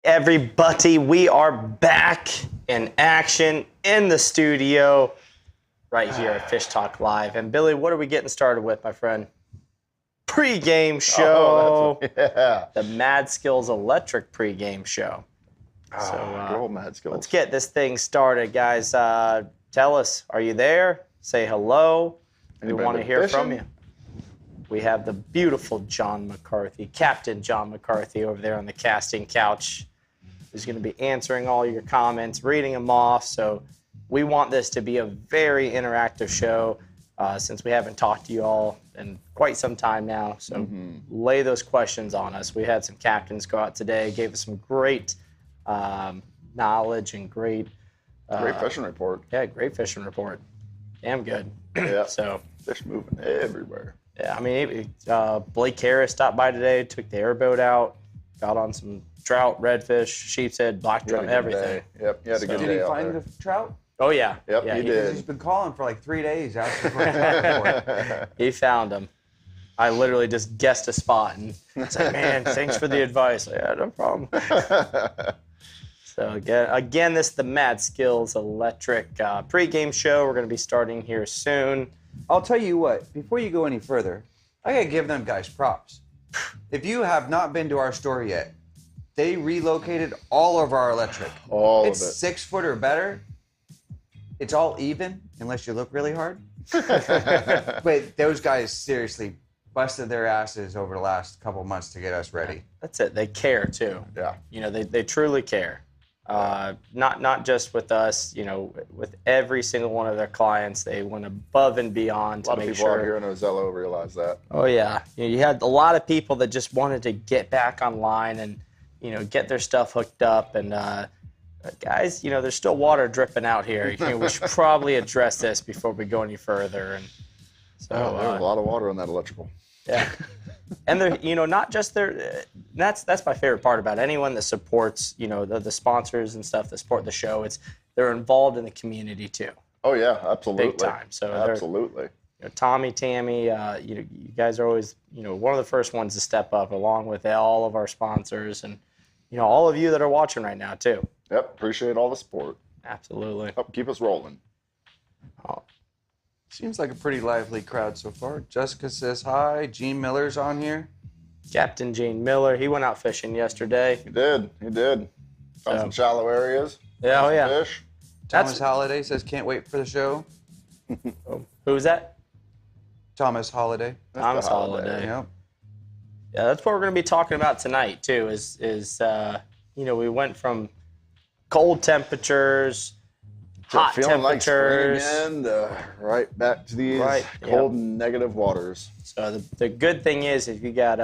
everybody. We are back in action in the studio right here at Fish Talk Live. And Billy, what are we getting started with, my friend? Pre-game show. The Madskillz Electric pre-game show. Madskillz. Let's get this thing started, guys. Tell us, are you there? Say hello. We want to hear from you. We have the beautiful John McCarthy, Captain John McCarthy over there on the casting couch, who's going to be answering all your comments, reading them off. So we want this to be a very interactive show since we haven't talked to you all in quite some time now. So lay those questions on us. We had some captains go out today, gave us some great knowledge and great fishing report. Yeah, great fishing report. Damn good. Yeah. So fish moving everywhere. Yeah, I mean, Blake Harris stopped by today, took the airboat out, got on some trout, redfish, sheepshead, black drum, everything. Yep, he had a good day. Did he out find there. the trout? Oh, yeah. Yep, yeah, he did. He's been calling for like 3 days asking for a trout report. He found him. I literally just guessed a spot, and it's like, man, thanks for the advice. Yeah, no problem. So again, this is the Madskillz Electric pregame show. We're going to be starting here soon. I'll tell you what, before you go any further, I got to give them guys props. If you have not been to our store yet, they relocated all of our electric. It's 6 foot or better. It's all even, unless you look really hard. But those guys seriously busted their asses over the last couple months to get us ready. That's it. They care, too. Yeah. You know, they truly care. Not just with us, you know, with every single one of their clients, they went above and beyond to make sure. A lot of people out here in Ozello realize that. Oh, yeah. You had a lot of people that just wanted to get back online and, you know, get their stuff hooked up. And, guys, you know, there's still water dripping out here. You know, we should probably address this before we go any further. And so there's a lot of water on that electrical. Yeah. And they're, you know, not just their. That's my favorite part about anyone that supports, you know, the sponsors and stuff that support the show. It's they're involved in the community too. Oh yeah, absolutely. Big time. So absolutely. You know, Tommy, Tammy, you know, you guys are always, you know, one of the first ones to step up, along with all of our sponsors and, you know, all of you that are watching right now too. Yep. Appreciate all the support. Absolutely. Help keep us rolling. Oh. Seems like a pretty lively crowd so far. Jessica says hi. Gene Miller's on here. Captain Gene Miller, he went out fishing yesterday. He did. Found some shallow areas. Yeah, oh yeah. Fish. Thomas Holliday says can't wait for the show. Who's that? Thomas Holliday. Thomas Holliday. Yep. Yeah, that's what we're going to be talking about tonight too. Is you know, we went from cold temperatures, hot feeling temperatures, like spring again, right back to these cold and negative waters. So the good thing is, if you got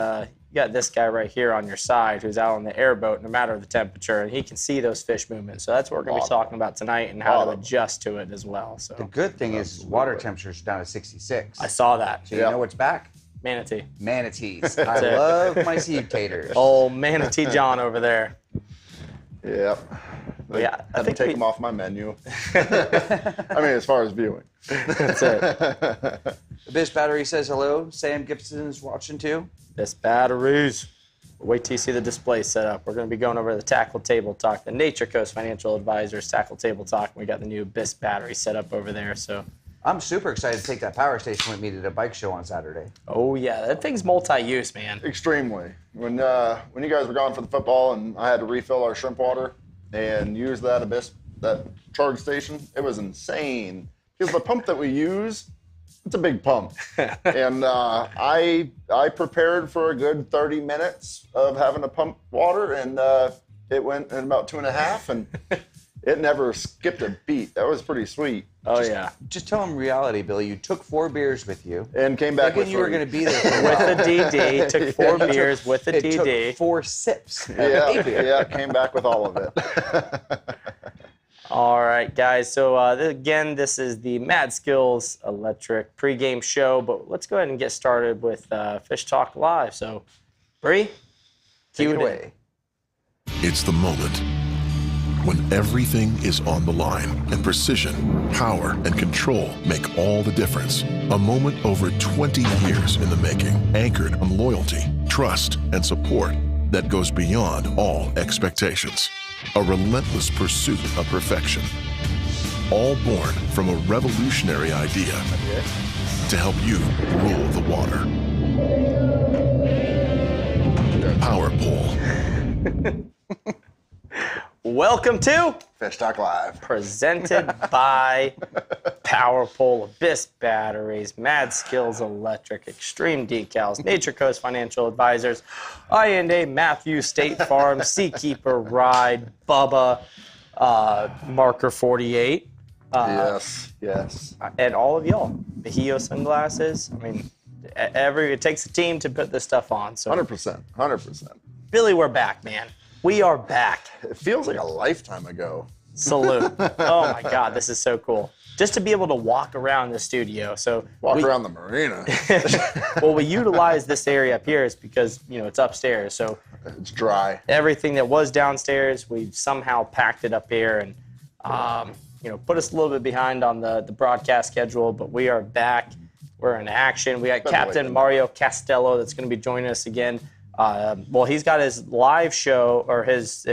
this guy right here on your side who's out on the airboat, no matter the temperature, and he can see those fish movements. So that's what we're going to be talking about tonight and how to adjust to it as well. So the good thing is water temperature's down to 66. I saw that. So you know what's back? Manatee. Manatees. I love my sea taters. Oh, Manatee John over there. Yep. Yeah, I think take them off my menu. I mean, as far as viewing. That's it. This battery says hello. Sam Gibson is watching too. This batteries. Wait till you see the display set up. We're going to be going over the Tackle Table Talk, the Nature Coast Financial Advisors Tackle Table Talk. We got the new BIS battery set up over there. So I'm super excited to take that power station with me to the bike show on Saturday. Oh yeah, that thing's multi-use, man. Extremely. When you guys were gone for the football and I had to refill our shrimp water and use that charge station, it was insane. Because the pump that we use, it's a big pump. And I prepared for a good 30 minutes of having to pump water, and it went in about 2.5, and it never skipped a beat. That was pretty sweet. Oh, yeah. Just tell them reality, Billy. You took 4 beers with you. And came back with you were going to be there for a with while. the DD. Took 4 beers with the DD. It took 4 sips. Yeah, came back with all of it. All right, guys. So, again, this is the Madskillz Electric pregame show, but let's go ahead and get started with Fish Talk Live. So, Bree, take it away. It's the moment when everything is on the line and precision, power, and control make all the difference. A moment over 20 years in the making, anchored on loyalty, trust, and support. that goes beyond all expectations. A relentless pursuit of perfection. All born from a revolutionary idea to help you rule the water. Power Pole. Welcome to Fish Talk Live. Presented by Power Pole, Abyss Batteries, Madskillz Electric, Extreme Decalz, Nature Coast Financial Advisors, Ayinde, Matthews State Farm, Seakeeper Ride, Bubba, Marker 48. Yes. And all of y'all. BAJÍO sunglasses. I mean, it takes a team to put this stuff on. So 100%. Billy, we're back, man. We are back. It feels like a lifetime ago. Salute. Oh my God, this is so cool. Just to be able to walk around the studio. So Walk around the marina. Well, we utilize this area up here is because, it's upstairs. So It's dry. everything that was downstairs, we've somehow packed it up here and, put us a little bit behind on the broadcast schedule, but we are back. We're in action. We got Captain Mario Castello that's going to be joining us again. He's got his live show, or his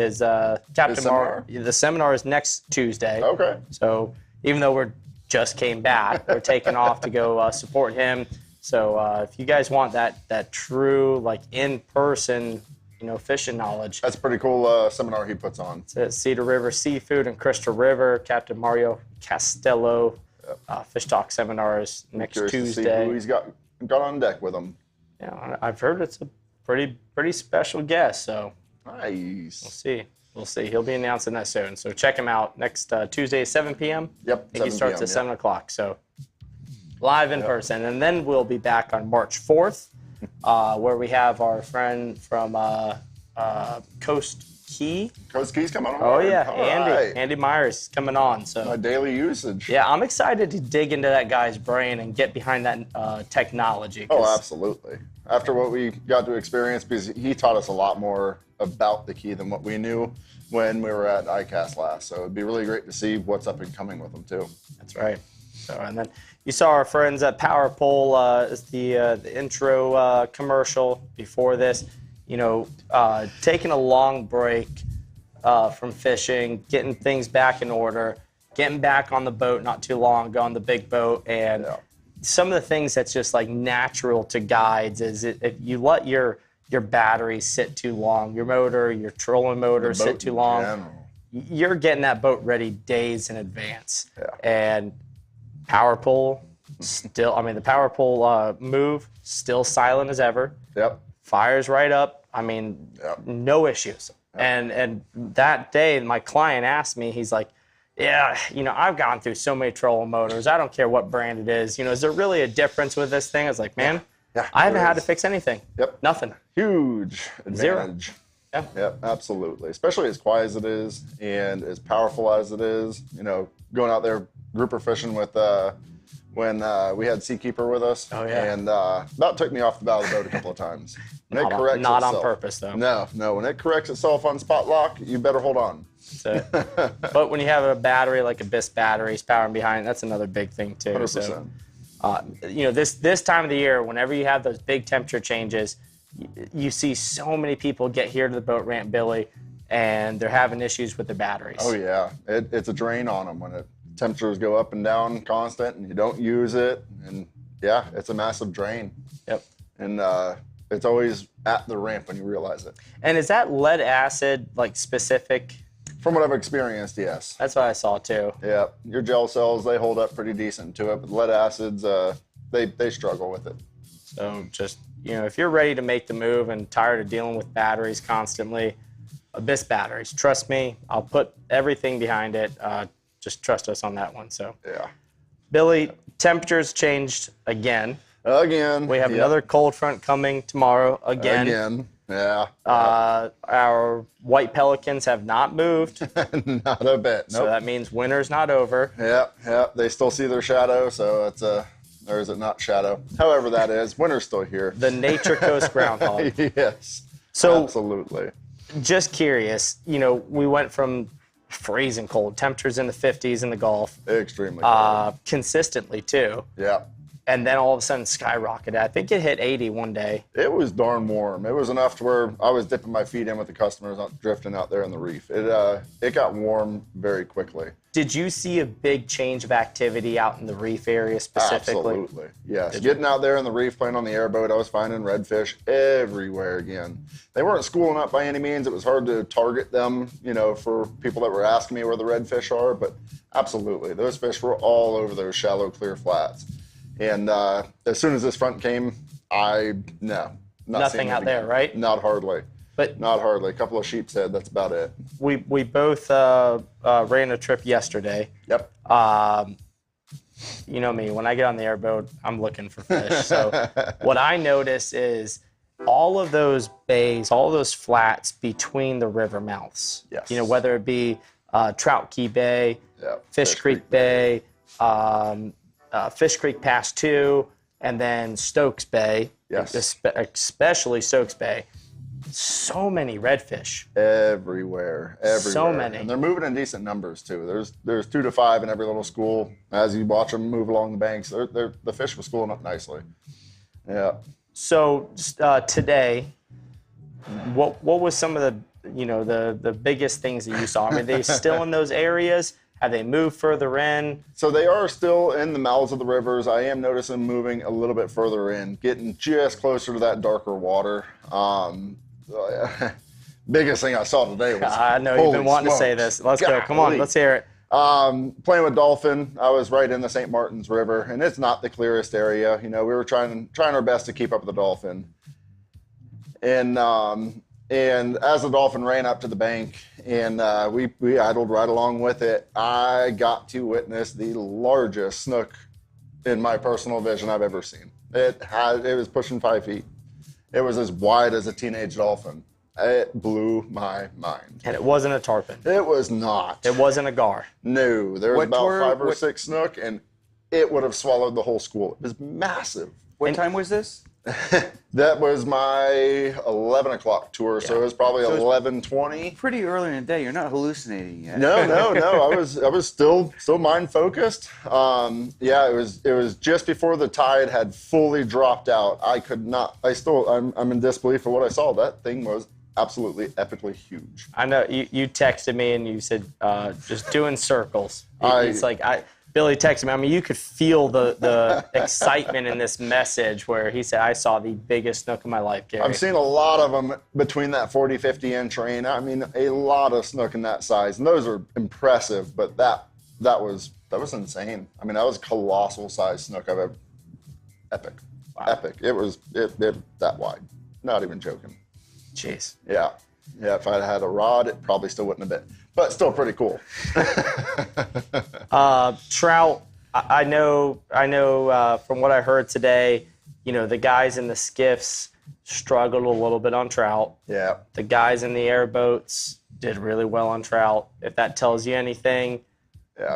Captain Mario. The seminar is next Tuesday. Okay. So even though we're just came back, we're taking off to go support him. So if you guys want that true in-person fishing knowledge, That's a pretty cool seminar he puts on. it's at Cedar River Seafood and Crystal River. Captain Mario Castello Fish Talk seminars next Curious Tuesday. to see who he's got on deck with him. Yeah, I've heard it's a pretty special guest. So Nice. We'll see. He'll be announcing that soon. So check him out next Tuesday at 7 p.m. Yep. I think he 7 starts p.m., at 7 o'clock. So live in person. And then we'll be back on March 4th, where we have our friend from Coast Key. Coast Key's coming on. Oh, yeah. All right. Andy Myers is coming on. So My daily usage. yeah, I'm excited to dig into that guy's brain and get behind that technology. Oh, absolutely. After what we got to experience, because he taught us a lot more about the Key than what we knew when we were at ICAST last. So it'd be really great to see what's up and coming with him too. That's right. So, and then you saw our friends at Power Pole as the intro commercial before this. Taking a long break from fishing, getting things back in order, getting back on the boat not too long ago on the big boat, and some of the things that's just natural to guides is if you let your battery sit too long, your motor, your trolling motor sit too long, you're getting that boat ready days in advance. Yeah. And Power Pole still, the Power Pole move still silent as ever. Yep. Fires right up. No issues. And that day, my client asked me, he's like, yeah, I've gone through so many trolling motors. I don't care what brand it is. Is there really a difference with this thing? I was like, man, I haven't had to fix anything. Yep. Nothing. Huge Zero. advantage. Yeah. Yep, absolutely. Especially as quiet as it is and as powerful as it is. Going out there grouper fishing with when we had Seakeeper with us. Oh, yeah. And that took me off the bow of the boat a couple of times. When Not it corrects on itself, purpose, though. No. When it corrects itself on spot lock, you better hold on. But when you have a battery like Abyss batteries powering behind, that's another big thing too. 100%. So, this time of the year, whenever you have those big temperature changes, you see so many people get here to the boat ramp, Billy, and they're having issues with their batteries. Oh yeah, it's a drain on them when temperatures go up and down constant, and you don't use it, and yeah, it's a massive drain. Yep. And it's always at the ramp when you realize it. And is that lead acid specific? From what I've experienced, yes. That's what I saw too. Yeah, your gel cells, they hold up pretty decent to it, but lead acids, they struggle with it. So just, if you're ready to make the move and tired of dealing with batteries constantly, Abyss batteries, trust me, I'll put everything behind it. Just trust us on that one. So yeah. Billy, temperatures changed again. Again. We have another cold front coming tomorrow again. Again. Yeah. Our white pelicans have not moved. Not a bit. Nope. So that means winter's not over. Yeah. They still see their shadow, so it's or is it not shadow? However that is, winter's still here. The Nature Coast groundhog. Yes. So absolutely. Just curious, we went from freezing cold temperatures in the 50s in the Gulf. Extremely cold. Consistently too. Yeah. and then all of a sudden skyrocketed. I think it hit 80 one day. It was darn warm. It was enough to where I was dipping my feet in with the customers, not drifting out there in the reef. It got warm very quickly. Did you see a big change of activity out in the reef area specifically? Absolutely, yes. Getting out there in the reef, playing on the airboat, I was finding redfish everywhere again. They weren't schooling up by any means. It was hard to target them, you know, for people that were asking me where the redfish are, but absolutely, those fish were all over those shallow, clear flats. And as soon as this front came, nothing out there, right? Not hardly. But not hardly. A couple of sheep's head, that's about it. We both ran a trip yesterday. Yep. You know me, when I get on the airboat, I'm looking for fish. So what I notice is all of those bays, all those flats between the river mouths. Yes. You know, whether it be Trout Key Bay, Yep. Fish Creek Bay, Fish Creek Pass 2, and then Stokes Bay, Yes. especially Stokes Bay. So many redfish. Everywhere. So many. And they're moving in decent numbers, too. There's 2 to 5 in every little school. As you watch them move along the banks, the fish were schooling up nicely. Yeah. So today, what was some of the biggest things that you saw? Are they still in those areas? Have they moved further in? So they are still in the mouths of the rivers. I am noticing them moving a little bit further in, getting just closer to that darker water. Biggest thing I saw today was, I know you've been wanting to say this. Let's go. Come on, let's hear it. Playing with dolphin, I was right in the St. Martin's River, and it's not the clearest area. You know, we were trying our best to keep up with the dolphin. And as the dolphin ran up to the bank, and we idled right along with it, I got to witness the largest snook in my personal vision I've ever seen. It was pushing 5 feet. It was as wide as a teenage dolphin. It blew my mind. And it wasn't a tarpon. It was not. It wasn't a gar. No, there was about 5 or 6 snook, and it would have swallowed the whole school. It was massive. What time was this? That was my 11 o'clock tour, so it was probably 11:20. Pretty early in the day. You're not hallucinating yet. No. I was still mind focused. Yeah, it was just before the tide had fully dropped out. I could not. I'm in disbelief for what I saw. That thing was absolutely epically huge. I know you texted me and you said just doing circles. Billy texted me. I mean, you could feel the excitement in this message where he said, I saw the biggest snook of my life, Gary. I've seen a lot of them between that 40, 50 inch range. I mean, a lot of snook in that size. And those are impressive, but that was insane. I mean, that was colossal size snook I've ever. Epic. Wow. Epic. It was that wide. Not even joking. Jeez. Yeah. Yeah, if I'd had a rod, it probably still wouldn't have been. But still pretty cool. Trout, I know from what I heard today, you know, the guys in the skiffs struggled a little bit on trout. Yeah. The guys in the airboats did really well on trout. If that tells you anything,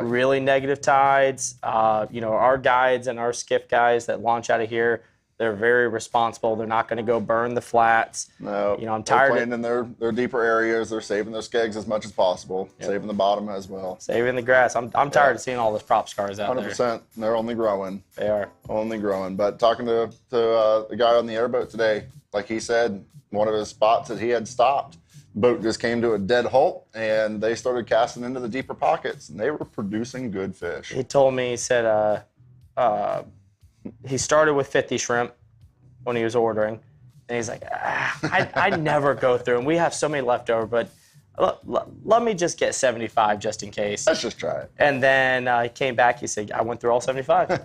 really negative tides. You know, our guides and our skiff guys that launch out of here, they're very responsible. They're not going to go burn the flats. No. You know, I'm tired. They're playing in their deeper areas. They're saving their skegs as much as possible. Yep. Saving the bottom as well. Saving the grass. I'm tired of seeing all those prop scars out 100%. there. 100%. They're only growing. They are. Only growing. But talking to the guy on the airboat today, like he said, one of his spots that he had stopped, boat just came to a dead halt, and they started casting into the deeper pockets, and they were producing good fish. He told me, he said, he started with 50 shrimp when he was ordering, and he's like, I never go through, and we have so many left over, but let me just get 75 just in case. Let's just try it. And then he came back, he said, I went through all 75.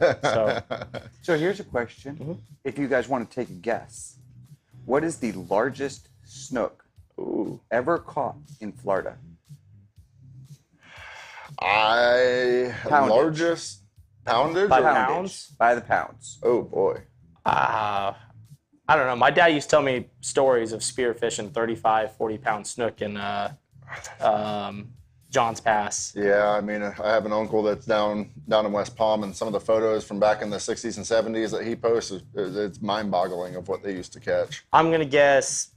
So here's a question. Mm-hmm. If you guys want to take a guess, what is the largest snook ever caught in Florida? Largest poundage? By pounds? By the pounds. Oh, boy. I don't know. My dad used to tell me stories of spearfishing 35, 40-pound snook in John's Pass. Yeah, I mean, I have an uncle that's down in West Palm, and some of the photos from back in the 60s and 70s that he posts, it's mind-boggling of what they used to catch. I'm going to guess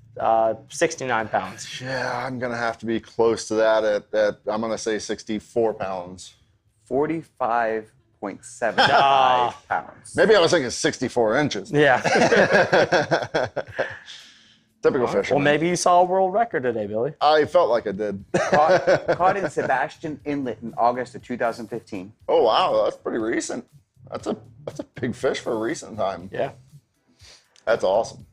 69 pounds. Yeah, I'm going to have to be close to that at I'm going to say 64 pounds. 45.5 1.75 pounds. Maybe I was thinking 64 inches. Yeah. Typical fisherman. Well, maybe you saw a world record today, Billy. I felt like I did. Caught in Sebastian Inlet in August of 2015. Oh, wow. That's pretty recent. That's a big fish for a recent time. Yeah. That's awesome.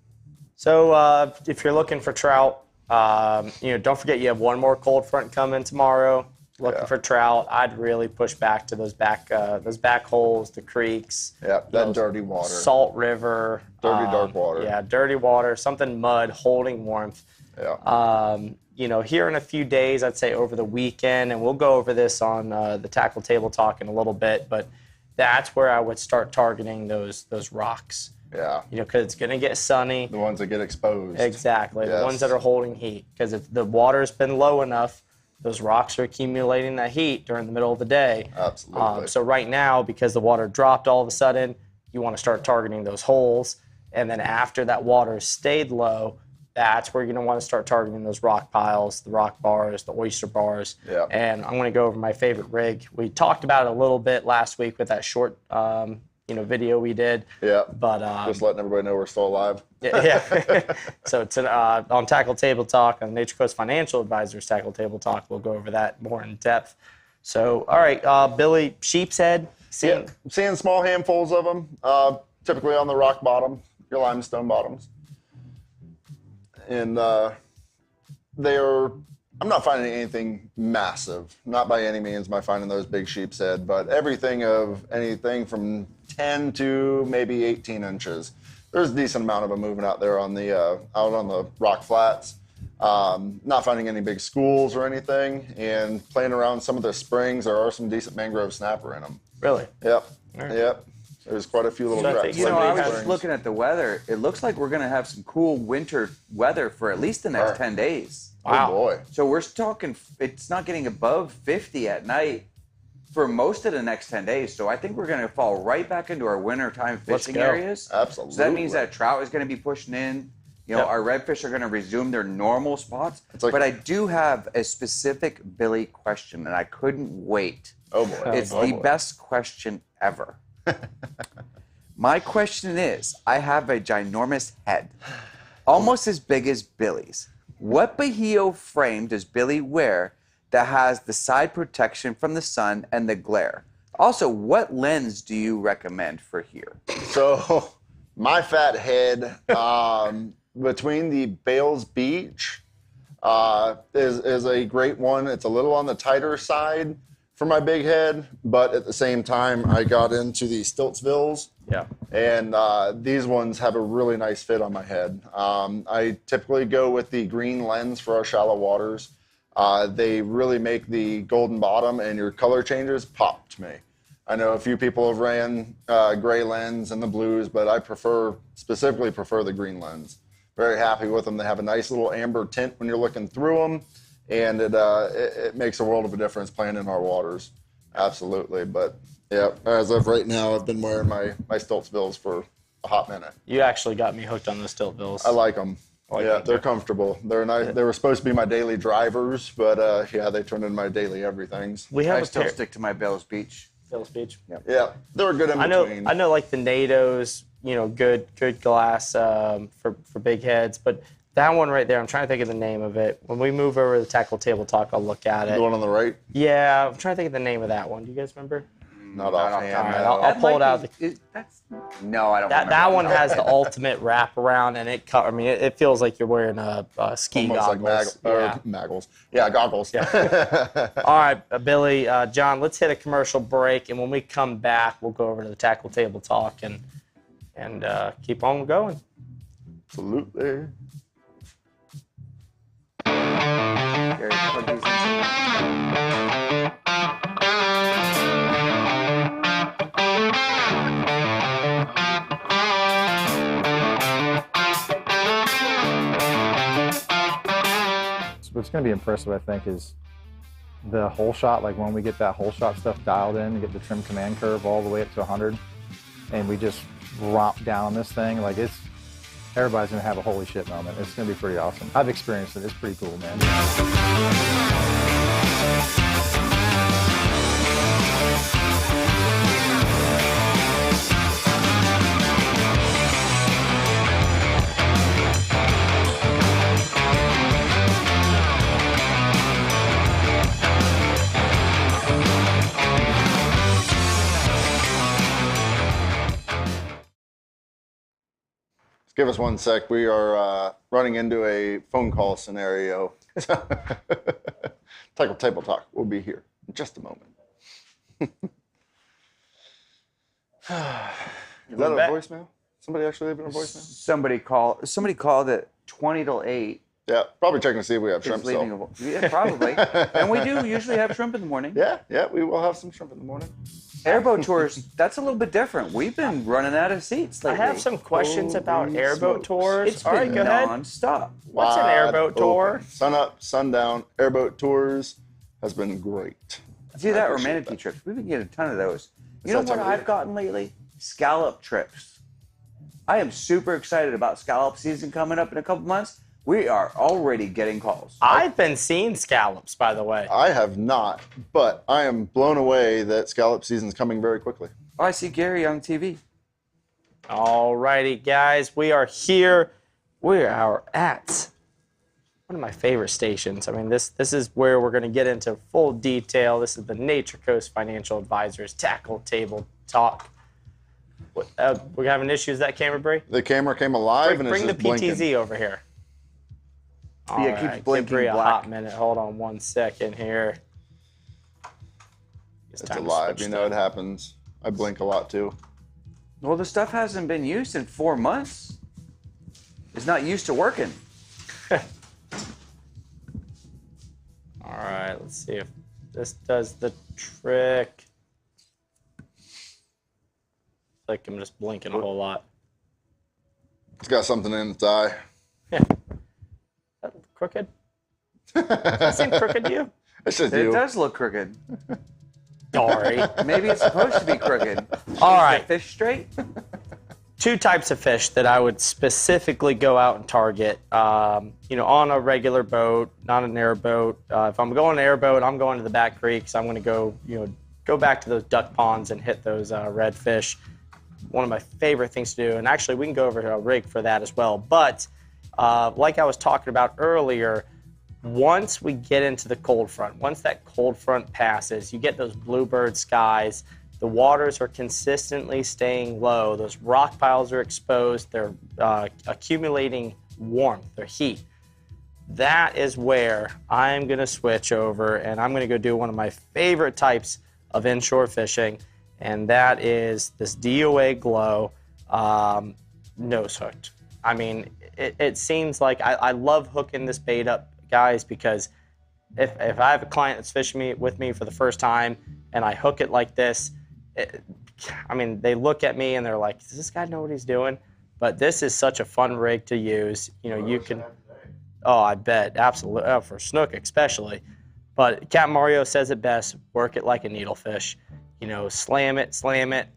So if you're looking for trout, don't forget you have one more cold front coming tomorrow. Looking for trout, I'd really push back to those back holes, the creeks. Yeah, that dirty water. Salt River. Dark water. Yeah, dirty water, something mud, holding warmth. Yeah. Here in a few days, I'd say over the weekend, and we'll go over this on the Tackle Table Talk in a little bit, but that's where I would start targeting those rocks. Yeah. Because it's going to get sunny. The ones that get exposed. Exactly. Yes. The ones that are holding heat. Because if the water's been low enough, those rocks are accumulating that heat during the middle of the day. Absolutely. So right now, because the water dropped all of a sudden, you want to start targeting those holes. And then after that water stayed low, that's where you're going to want to start targeting those rock piles, the rock bars, the oyster bars. Yeah. And I'm going to go over my favorite rig. We talked about it a little bit last week with that short video we did. Yeah. But just letting everybody know we're still alive. Yeah. So it's on Tackle Table Talk, on Nature Coast Financial Advisors Tackle Table Talk. We'll go over that more in depth. So, all right, Billy, sheep's head. Seeing small handfuls of them, typically on the rock bottom, your limestone bottoms. And I'm not finding anything massive. Not by any means am I finding those big sheep's head, but anything from 10 to maybe 18 inches. There's a decent amount of them moving out there on the out on the rock flats. Not finding any big schools or anything, and playing around some of the springs. There are some decent mangrove snapper in them. Really? Yep. Right. Yep. There's quite a few little So I cracks. think, I was just looking at the weather. It looks like we're going to have some cool winter weather for at least the next 10 days. Wow. Oh boy. So we're talking, it's not getting above 50 at night for most of the next 10 days. So I think we're going to fall right back into our wintertime fishing areas. Absolutely. So that means that trout is going to be pushing in. Our redfish are going to resume their normal spots. But I do have a specific Billy question, and I couldn't wait. Oh boy. It's the best question ever. My question is, I have a ginormous head, almost as big as Billy's. What BAJÍO frame does Billy wear that has the side protection from the sun and the glare? Also, what lens do you recommend for here? So, my fat head, between the Bales Beach is a great one. It's a little on the tighter side for my big head, but at the same time, I got into the Stiltsvilles. Yeah. And these ones have a really nice fit on my head. I typically go with the green lens for our shallow waters. They really make the golden bottom and your color changes pop to me. I know a few people have ran gray lens and the blues, but I specifically prefer the green lens. Very happy with them. They have a nice little amber tint when you're looking through them, and it makes a world of a difference playing in our waters. Absolutely. But yeah, as of right now, I've been wearing my Stiltsvilles for a hot minute. You actually got me hooked on the Stiltsvilles. I like them. They're comfortable. They're nice. Yeah. They were supposed to be my daily drivers, but they turned into my daily everythings. I still stick to my Bales Beach. Bales Beach. Yep. Yeah, they were good in between. I know, like the NATO's, good glass for big heads, but that one right there, I'm trying to think of the name of it. When we move over to the Tackle Table Talk, I'll look at it. The one on the right? Yeah, I'm trying to think of the name of that one. Do you guys remember? Not offhand. All right, I'll pull it out. No, I don't. That one has the ultimate wraparound, and it feels like you're wearing a ski goggles. Like Maggles. Yeah, goggles. Yeah. All right, Billy, John, let's hit a commercial break, and when we come back, we'll go over to the Tackle Table Talk and keep on going. Absolutely. Gary, plug these in. What's going to be impressive, I think, is the hole shot. Like when we get that hole shot stuff dialed in, get the trim command curve all the way up to 100, and we just romp down this thing. Like everybody's going to have a holy shit moment. It's going to be pretty awesome. I've experienced it. It's pretty cool, man. Give us 1 sec. We are running into a phone call scenario. Tackle Table Talk. We'll be here in just a moment. Is that a voicemail? Somebody actually leaving a voicemail? Somebody called at 20 till 8. Yeah, probably checking to see if we have shrimp still. Yeah, probably. And we do usually have shrimp in the morning. Yeah, we will have some shrimp in the morning. Airboat tours, that's a little bit different. We've been running out of seats lately. I have some questions about airboat tours. It's been non-stop. What's an airboat tour? Sun up, sundown, airboat tours has been great. Do that or manatee trips. We've been getting a ton of those. You know what I've gotten lately? Scallop trips. I am super excited about scallop season coming up in a couple months. We are already getting calls. I've been seeing scallops, by the way. I have not, but I am blown away that scallop season's coming very quickly. Oh, I see Gary on TV. All righty, guys. We are here. We are at one of my favorite stations. I mean, this is where we're going to get into full detail. This is the Nature Coast Financial Advisors Tackle Table Talk. We're having issues with that camera, Bree? The camera came alive and it's bring the just blinking. PTZ over here. Yeah, it keeps blinking give Bree a black. hot minute. Hold on 1 second here. It's alive. You know it happens. I blink a lot too. Well, the stuff hasn't been used in 4 months. It's not used to working. All right, let's see if this does the trick. Like I'm just blinking a whole lot. It's got something in its eye. Yeah. That crooked? Does that seem crooked to you? It's just It you. does look crooked. Sorry. Maybe it's supposed to be crooked. All Is right. the fish straight? 2 types of fish that I would specifically go out and target. On a regular boat, not an airboat. If I'm going an airboat, I'm going to the back creeks. I'm going to go back to those duck ponds and hit those redfish. One of my favorite things to do, and actually we can go over to a rig for that as well. But like I was talking about earlier, once we get into the cold front, once that cold front passes, you get those bluebird skies. The waters are consistently staying low. Those rock piles are exposed. They're accumulating warmth, their heat. That is where I'm going to switch over, and I'm going to go do one of my favorite types of inshore fishing, and that is this DOA Glow nose hooked. I mean, it seems like I love hooking this bait up, guys, because if I have a client that's fishing with me for the first time and I hook it like this, they look at me and they're like, does this guy know what he's doing? But this is such a fun rig to use. You can, I bet, absolutely, for snook especially. But Captain Mario says it best, work it like a needlefish. Slam it,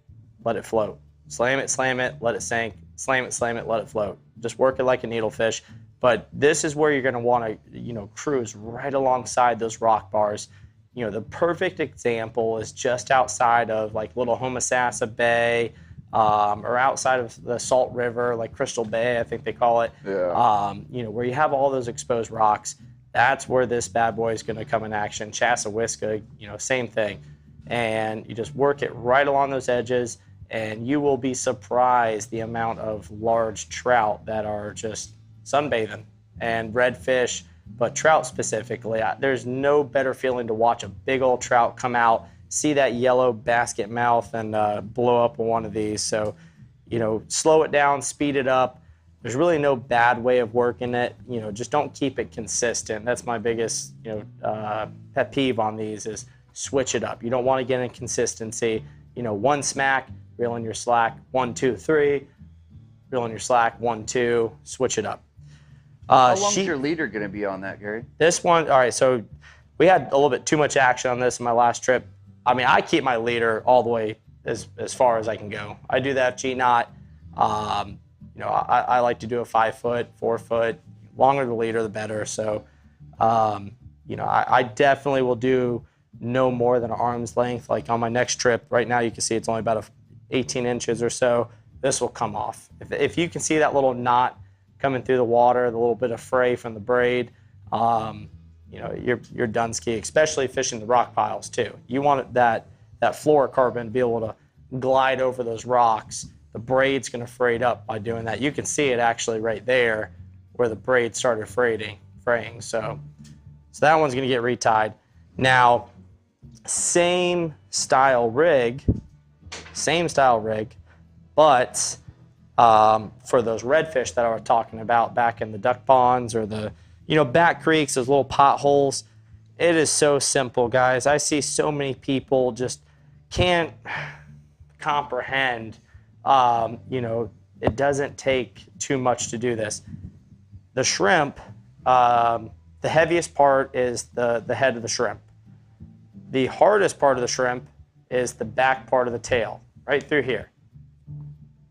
let it float. Slam it, let it sink. Slam it, let it float. Just work it like a needlefish. But this is where you're going to want to, cruise right alongside those rock bars. The perfect example is just outside of like Little Homosassa Bay, or outside of the Salt River, like Crystal Bay, I think they call it. Yeah. Where you have all those exposed rocks. That's where this bad boy is going to come in action. Chassawisca, same thing. And you just work it right along those edges, and you will be surprised the amount of large trout that are just sunbathing, and redfish, but trout specifically. There's no better feeling to watch a big old trout come out, see that yellow basket mouth, and blow up one of these. So, slow it down, speed it up. There's really no bad way of working it. Just don't keep it consistent. That's my biggest, pet peeve on these is switch it up. You don't want to get inconsistency. One smack, reel in your slack, 1, 2, 3, reel in your slack, 1, 2, switch it up. How long is your leader going to be on that, Gary? This one, all right, so we had a little bit too much action on this in my last trip. I keep my leader all the way as far as I can go. I do that G knot. I like to do a 5 foot, 4 foot. Longer the leader, the better. So, I definitely will do no more than an arm's length. Like on my next trip, right now you can see it's only about 18 inches or so. This will come off. If you can see that little knot coming through the water, the little bit of fray from the braid, you're done ski, especially fishing the rock piles too. You want that fluorocarbon to be able to glide over those rocks, the braid's going to frayed up by doing that. You can see it actually right there where the braid started fraying. So that one's going to get retied. Now, same style rig, but for those redfish that I was talking about back in the duck ponds or the, back creeks, those little potholes, it is so simple, guys. I see so many people just can't comprehend, it doesn't take too much to do this. The shrimp, the heaviest part is the head of the shrimp. The hardest part of the shrimp is the back part of the tail, right through here,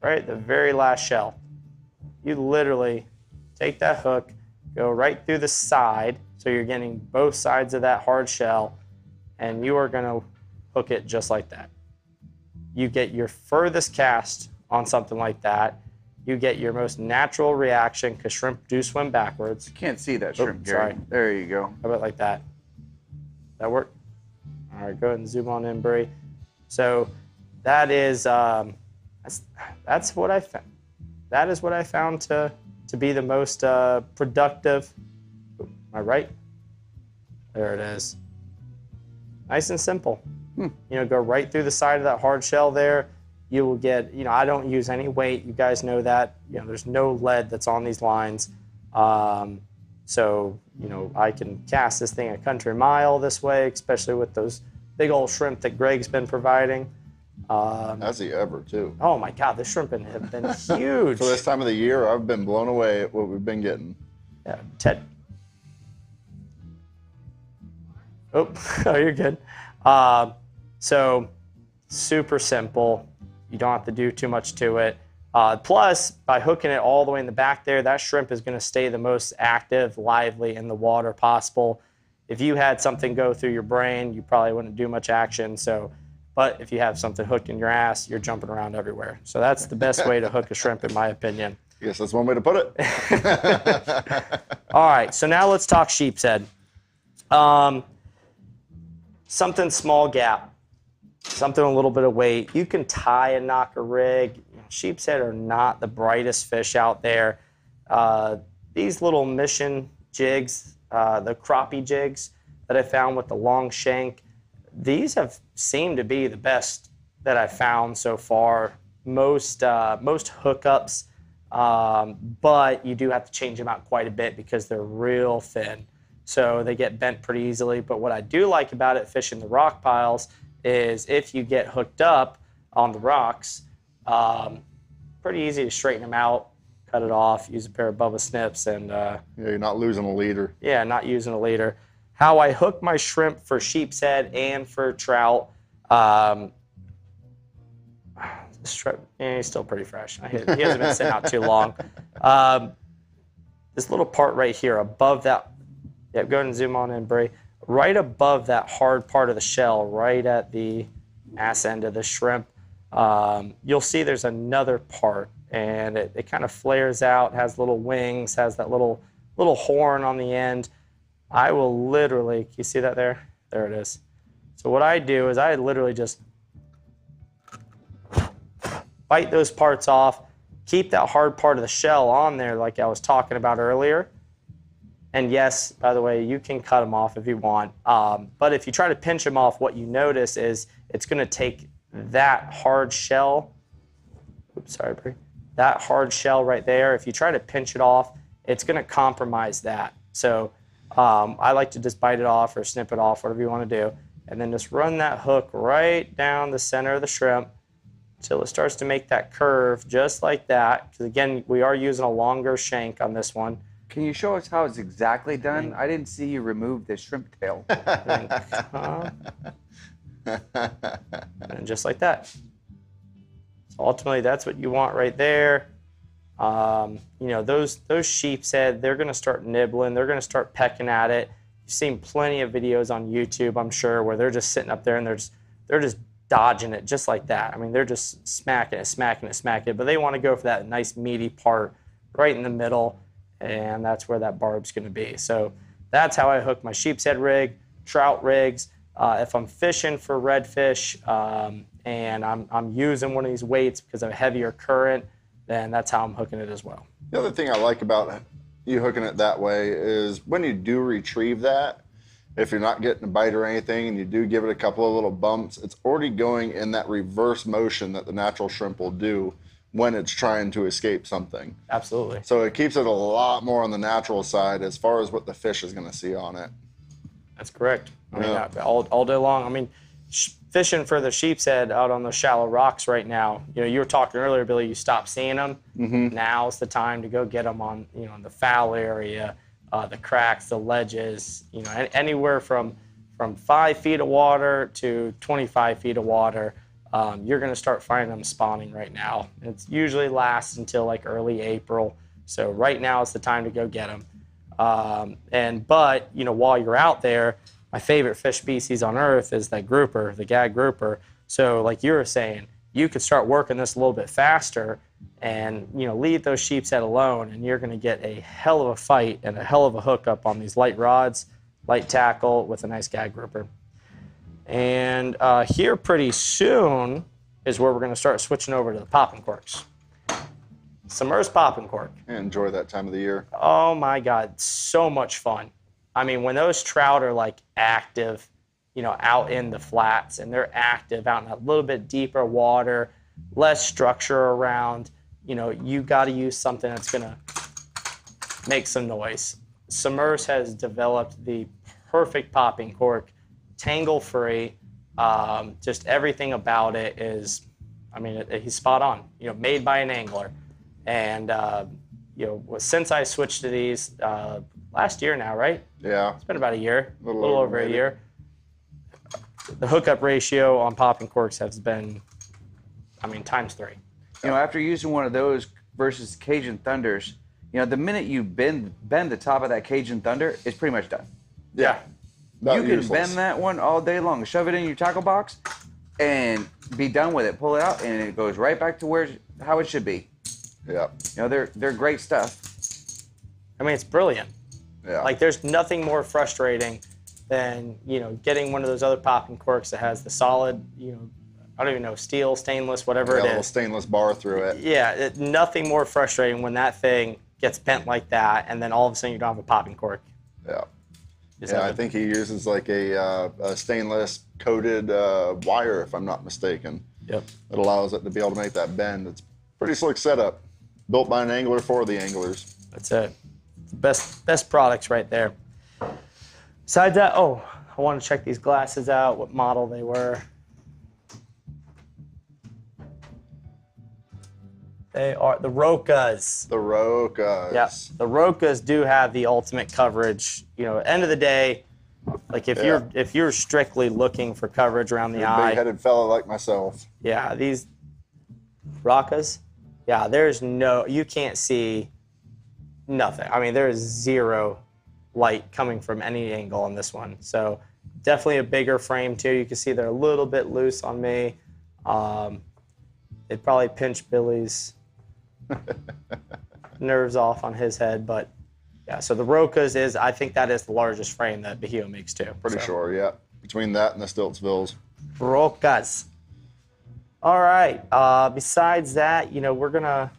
right? The very last shell. You literally take that hook, go right through the side, so you're getting both sides of that hard shell, and you are gonna hook it just like that. You get your furthest cast on something like that. You get your most natural reaction, because shrimp do swim backwards. You can't see that shrimp, Gary. Sorry. There you go. How about like that? That work? All right, go ahead and zoom on in, Bree. So that is, that's what I found. That is what I found to be the most productive. Am I right? There it is. Nice and simple. Go right through the side of that hard shell there. You will get, I don't use any weight. You guys know that. There's no lead that's on these lines. So, I can cast this thing a country mile this way, especially with those big old shrimp that Greg's been providing. Has he ever, too? Oh, my God. The shrimp have been huge. For this time of the year, I've been blown away at what we've been getting. Yeah, Ted. Oh, you're good. So, super simple. You don't have to do too much to it. Plus, by hooking it all the way in the back there, that shrimp is going to stay the most active, lively in the water possible. If you had something go through your brain, you probably wouldn't do much action. But if you have something hooked in your ass, you're jumping around everywhere. So that's the best way to hook a shrimp, in my opinion. I guess that's one way to put it. All right, so now let's talk sheep's head. Something small gap. Something a little bit of weight. You can tie a knocker rig. Sheep's head are not the brightest fish out there. These little mission jigs, the crappie jigs that I found with the long shank, these have seemed to be the best that I've found so far. Most hookups, but you do have to change them out quite a bit because they're real thin. So they get bent pretty easily. But what I do like about it fishing the rock piles is if you get hooked up on the rocks, pretty easy to straighten them out, cut it off, use a pair of Bubba snips, and yeah, you're not losing a leader. Yeah, not using a leader. How I hook my shrimp for sheep's head and for trout, he's still pretty fresh. He hasn't been sitting out too long. This little part right here above that, yeah, go ahead and zoom on in, Bray. Right above that hard part of the shell, right at the ass end of the shrimp, you'll see there's another part, and it kind of flares out, has little wings, has that little horn on the end. I will literally, can you see that there? There it is. So what I do is I literally just bite those parts off, keep that hard part of the shell on there like I was talking about earlier. And yes, by the way, you can cut them off if you want. But if you try to pinch them off, what you notice is it's going to take that hard shell. Oops, sorry, Brie. That hard shell right there. If you try to pinch it off, it's going to compromise that. So I like to just bite it off or snip it off, whatever you want to do, and then just run that hook right down the center of the shrimp until it starts to make that curve, just like that. Because again, we are using a longer shank on this one. Can you show us how it's exactly done? I didn't see you remove the shrimp tail. And just like that. So ultimately, that's what you want right there. Those sheep's head, they're going to start nibbling. They're going to start pecking at it. You've seen plenty of videos on YouTube, I'm sure, where they're just sitting up there and they're just dodging it just like that. I mean, they're just smacking it. But they want to go for that nice meaty part right in the middle. And that's where that barb's going to be. So that's how I hook my sheep's head rig, trout rigs. If I'm fishing for redfish and I'm using one of these weights because of a heavier current, then that's how I'm hooking it as well. The other thing I like about you hooking it that way is when you do retrieve that, if you're not getting a bite or anything and you do give it a couple of little bumps, it's already going in that reverse motion that the natural shrimp will do when it's trying to escape something. Absolutely. So it keeps it a lot more on the natural side as far as what the fish is going to see on it. That's correct. I mean, all day long. I mean, fishing for the sheep's head out on those shallow rocks right now. You know, you were talking earlier, Billy, you stopped seeing them. Now's the time to go get them on, you know, in the foul area, the cracks, the ledges, you know, anywhere from 5 feet of water to 25 feet of water. You're going to start finding them spawning right now. It usually lasts until like early April. So right now is the time to go get them. But, you know, while you're out there, my favorite fish species on earth is that grouper, the gag grouper. So like you were saying, you could start working this a little bit faster and, you know, leave those sheep's head alone, and you're going to get a hell of a fight and a hell of a hookup on these light rods, light tackle with a nice gag grouper. And here pretty soon is where we're going to start switching over to the popping corks. Submerged popping cork. I enjoy that time of the year. Oh my God, so much fun. I mean, when those trout are like active, you know, out in the flats, and they're active out in a little bit deeper water, less structure around, you know, you got to use something that's going to make some noise. Submerged has developed the perfect popping cork, tangle-free. Just everything about it is, I mean, he's spot on. You know, made by an angler. And, you know, since I switched to these last year now, right? Yeah. It's been about a year, a little over maybe. a year. The hookup ratio on popping corks has been, I mean, ×3. You know, after using one of those versus Cajun Thunders, you know, the minute you bend the top of that Cajun Thunder, it's pretty much done. Yeah. You can bend that one all day long, shove it in your tackle box, and be done with it. Pull it out, and it goes right back to how it should be. Yeah. You know, they're great stuff. I mean, it's brilliant. Yeah. Like, there's nothing more frustrating than, you know, getting one of those other popping corks that has the solid, you know, I don't even know, steel, stainless, whatever it a little is. stainless bar through it. Yeah, nothing more frustrating when that thing gets bent like that, and then all of a sudden you don't have a popping cork. Yeah. I think he uses like a stainless coated wire, if I'm not mistaken. Yep. It allows it to be able to make that bend. It's pretty slick setup, built by an angler for the anglers. That's it. Best products right there. Besides that, I want to check these glasses out, what model they were. They are the Rokas. The Rokas. Yeah, the Rokas do have the ultimate coverage. You know, end of the day, like if you're strictly looking for coverage around the eye. Big-headed fella like myself. Yeah, these Rokas. Yeah, you can't see nothing. I mean, there is zero light coming from any angle on this one. So definitely a bigger frame too. You can see they're a little bit loose on me. They probably pinched Billy's nerves off on his head, but yeah. So the Rokas I think that is the largest frame that BAJÍO makes too. Pretty sure, yeah. Between that and the Stiltsvilles. Rokas. All right. Besides that, you know, we're gonna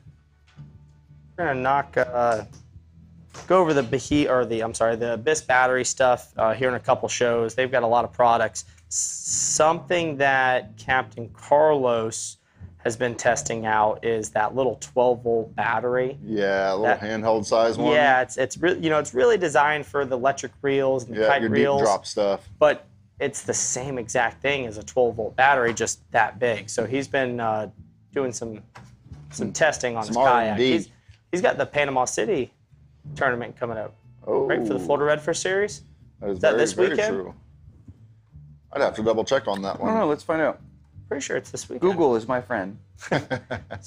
go over the the Abyss battery stuff here in a couple shows. They've got a lot of products. Something that Captain Carlos has been testing out is that little 12-volt battery. Yeah, a little handheld size one. Yeah, it's really, you know, it's really designed for the electric reels and the kite your reels. Deep drop stuff. But it's the same exact thing as a 12-volt battery, just that big. So he's been doing some testing on his kayak. He's got the Panama City tournament coming up, right, for the Florida Redfish Series. That is this very weekend? true. I'd have to double check on that one. I don't know. Let's find out. Pretty sure it's this weekend. Google is my friend. So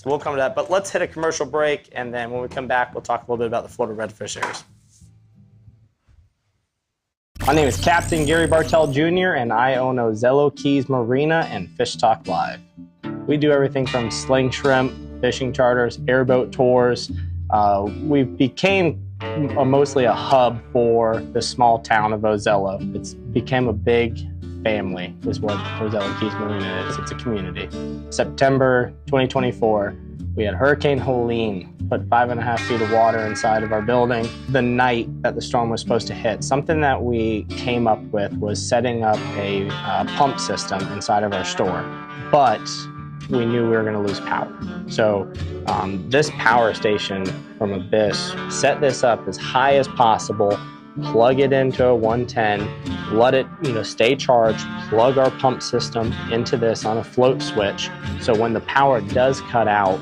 we'll come to that. But let's hit a commercial break, and then when we come back, we'll talk a little bit about the Florida Redfish Series. My name is Captain Gary Bartell Jr., and I own Ozello Keys Marina and Fish Talk Live. We do everything from sling shrimp, fishing charters, airboat tours. We became mostly a hub for the small town of Ozello. It's became a big family is what Rosella Keys Marina is. It's a community. September 2024, we had Hurricane Helene put 5.5 feet of water inside of our building the night that the storm was supposed to hit. Something that we came up with was setting up a pump system inside of our store, but we knew we were going to lose power. So this power station from Abyss set this up as high as possible, plug it into a 110, let it stay charged, plug our pump system into this on a float switch. So when the power does cut out,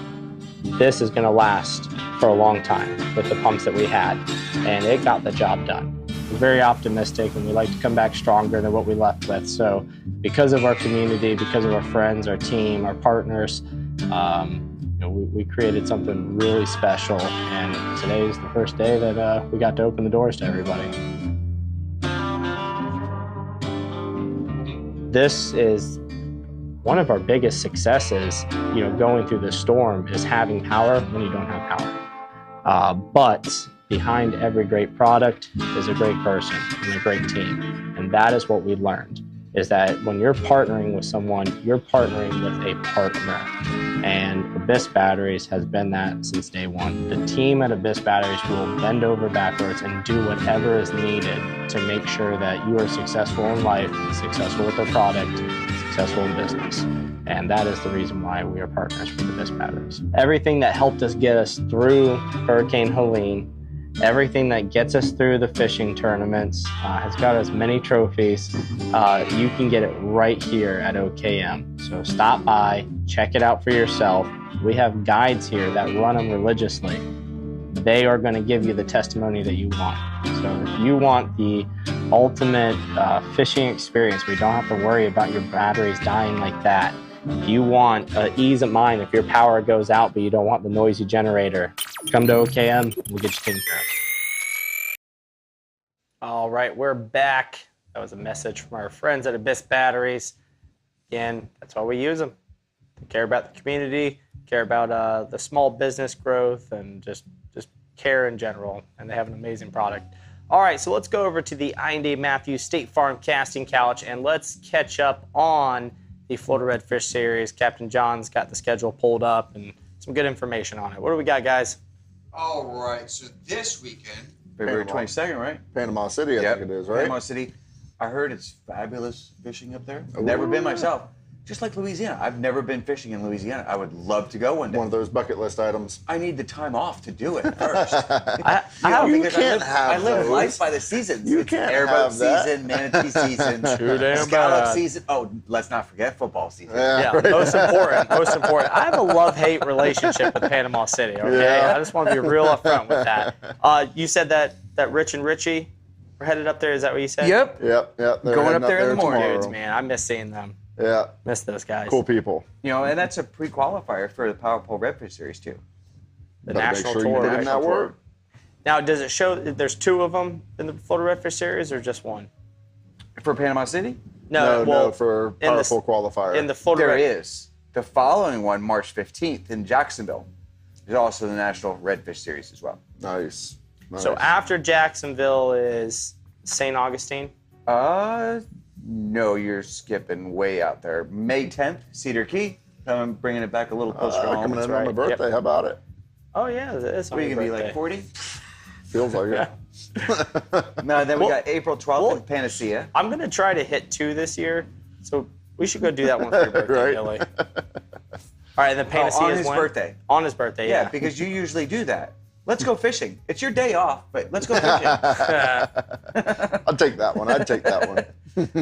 this is going to last for a long time with the pumps that we had, and it got the job done. We're very optimistic, and we like to come back stronger than what we left with. So because of our community, because of our friends, our team, our partners, we created something really special, and today is the first day that we got to open the doors to everybody. This is one of our biggest successes, going through the storm, is having power when you don't have power. But behind every great product is a great person and a great team. And that is what we learned, is that when you're partnering with someone, you're partnering with a partner. And Abyss Batteries has been that since day one. The team at Abyss Batteries will bend over backwards and do whatever is needed to make sure that you are successful in life, successful with their product, successful in business. And that is the reason why we are partners with Abyss Batteries. Everything that helped us get us through Hurricane Helene, everything that gets us through the fishing tournaments, has got us many trophies. You can get it right here at OKM. So stop by, check it out for yourself. We have guides here that run them religiously. They are going to give you the testimony that you want. So if you want the ultimate fishing experience where you don't have to worry about your batteries dying like that, if you want ease of mind if your power goes out but you don't want the noisy generator, come to OKM, we'll get you taken care of. All right, we're back. That was a message from our friends at Abyss Batteries. Again, that's why we use them. They care about the community, care about the small business growth, and just care in general, and they have an amazing product. All right, so let's go over to the Ayinde Matthews State Farm casting couch, and let's catch up on the Florida Redfish series. Captain John's got the schedule pulled up and some good information on it. What do we got, guys? All right, so this weekend, February 22nd, right? Panama City, I think it is, right? Panama City. I heard it's fabulous fishing up there. Never been myself. Just like Louisiana. I've never been fishing in Louisiana. I would love to go one day. One of those bucket list items. I need the time off to do it first. I live life by the seasons. You it's can't airboat have that. season, manatee season, Too damn scallop bad. season. Oh, let's not forget football season. Yeah, most important, most important. I have a love-hate relationship with Panama City, okay? Yeah. I just want to be real upfront with that. You said that Rich and Richie were headed up there, is that what you said? Yep. Yep. They're Going heading up there in the morning. tomorrow. Dudes, man, I miss seeing them. Yeah. Miss those guys. Cool people. You know, and that's a pre-qualifier for the Power Pole Redfish Series too. The Better national make sure tour. you put in that work. Now, does it show that there's two of them in the Florida Redfish series, or just one? For Panama City? No, for in Power the- Pole qualifier. In the Florida There Red- is. The following one, March 15th in Jacksonville, is also the National Redfish Series as well. Nice. So after Jacksonville is St. Augustine? No, you're skipping way out there. May 10th, Cedar Key. I'm bringing it back a little closer to home. coming in right. on my birthday. How about it? Oh, yeah, it is on What are you your going to be, birthday. like 40? Feels like it. No, then we Well- got April 12th in Panacea. I'm going to try to hit 2 this year, so we should go do that one for your birthday, Right. Billy. All right, and then Panacea on is his when? birthday. On his birthday, Yeah, yeah. because you usually do that. Let's go fishing. It's your day off, but let's go fishing. I'd take that one. I'd take that one.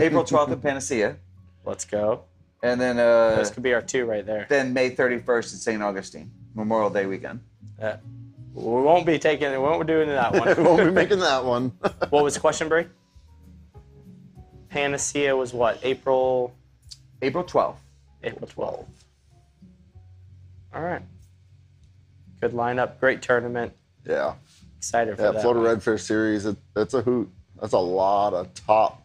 April 12th in Panacea. Let's go. And then This could be our 2 right there. then May 31st at St. Augustine, Memorial Day weekend. We won't be doing that one. Won't be making that one. What was the question, Brie? Panacea was what? April April 12th. 12th. All right. Good lineup. Great tournament. Yeah. Excited for Yeah, that. Florida one. Redfish Series, that's a hoot. That's a lot of top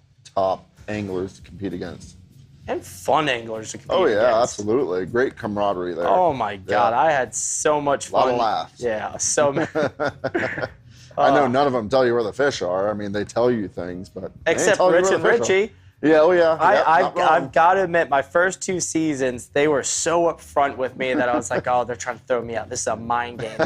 anglers to compete against. And fun anglers to compete Oh, yeah, against. absolutely. Great camaraderie there. Oh, my God. Yeah. I had so much A lot fun. of laughs. Yeah, so many. I know none of them tell you where the fish are. I mean, they tell you things, but they ain't Except telling you Rich where and the fish are. Richie. Yeah, oh yeah. I've got to admit, my first 2 seasons, they were so upfront with me that I was like, oh, they're trying to throw me out. This is a mind game.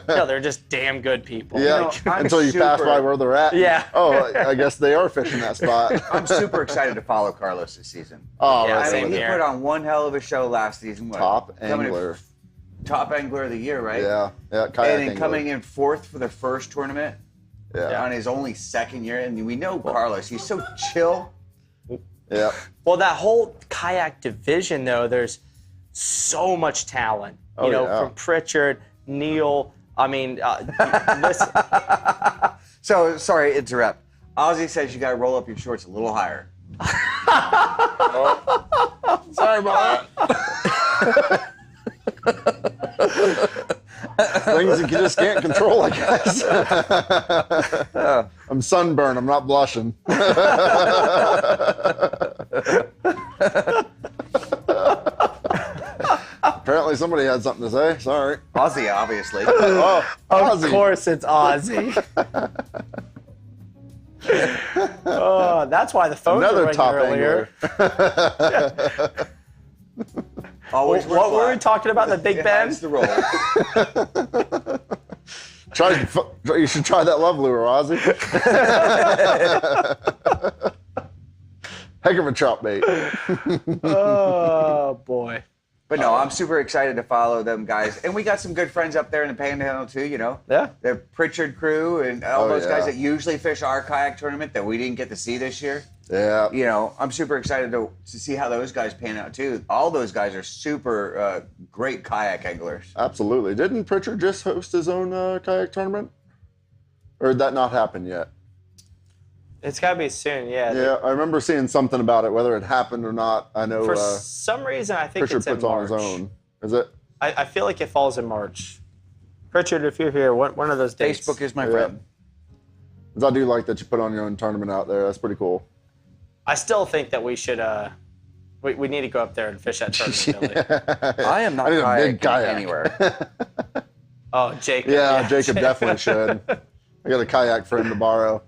No, they're just damn good people. Yeah, until you pass by where they're at. Yeah. Oh, I guess they are fishing that spot. I'm super excited to follow Carlos this season. Oh, Yeah, right. same He here. put on one hell of a show last season. Top angler. Top angler of the year, right? Yeah, kayak And then angler. coming in 4th for the first tournament Yeah. on his only 2nd year. And we know Carlos, he's so chill. Yeah. Well, that whole kayak division, though, there's so much talent. You know, from Pritchard, Neil. I mean, listen. So, sorry, interrupt. Ozzy says you got to roll up your shorts a little higher. Sorry about that. Things you just can't control, I guess. I'm sunburned. I'm not blushing. Apparently somebody had something to say. Sorry. Ozzy, obviously. Oh, Of Ozzy. course, it's Ozzy. Oh, that's why the phone Another rang top earlier. angler. Always What were we talking about? The Big Ben? That's the roll. You should try that love lure, Ozzy. Heck of a trout bait. Oh, boy. But no, I'm super excited to follow them guys. And we got some good friends up there in the Panhandle too, you know? Yeah. The Pritchard crew and all those yeah. guys that usually fish our kayak tournament that we didn't get to see this year. Yeah. You know, I'm super excited to see how those guys pan out too. All those guys are super great kayak anglers. Absolutely. Didn't Pritchard just host his own kayak tournament? Or did that not happen yet? It's got to be soon, yeah. Yeah, I remember seeing something about it, whether it happened or not. I know For some reason, I think Pritchard it's in puts on March. his own. Is it? I feel like it falls in March. Pritchard, if you're here, one of those dates. Facebook is my friend. 'Cause I do like that you put on your own tournament out there. That's pretty cool. I still think that we should, we need to go up there and fish that tournament, Billy. I am not I need a big kayaking kayak. anywhere. Oh, Jacob. Yeah, Jacob definitely should. I got a kayak for him to borrow.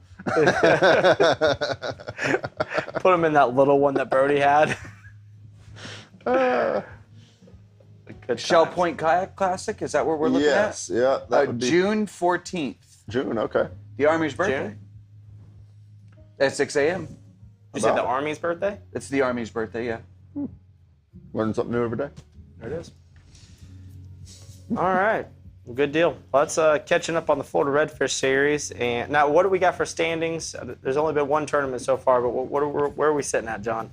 Put him in that little one that Brody had. Good Shell times. Point Kayak Classic, is that what we're looking Yes, at? yeah. That would be June 14th, June, okay. the Army's birthday. June? At 6 a.m. You said the Army's birthday? It's the Army's birthday, yeah. Learn something new every day. There it is. All right. Well, good deal. Let's catching up on the Florida Redfish series. And now, what do we got for standings? There's only been one tournament so far, but where are we sitting at, John?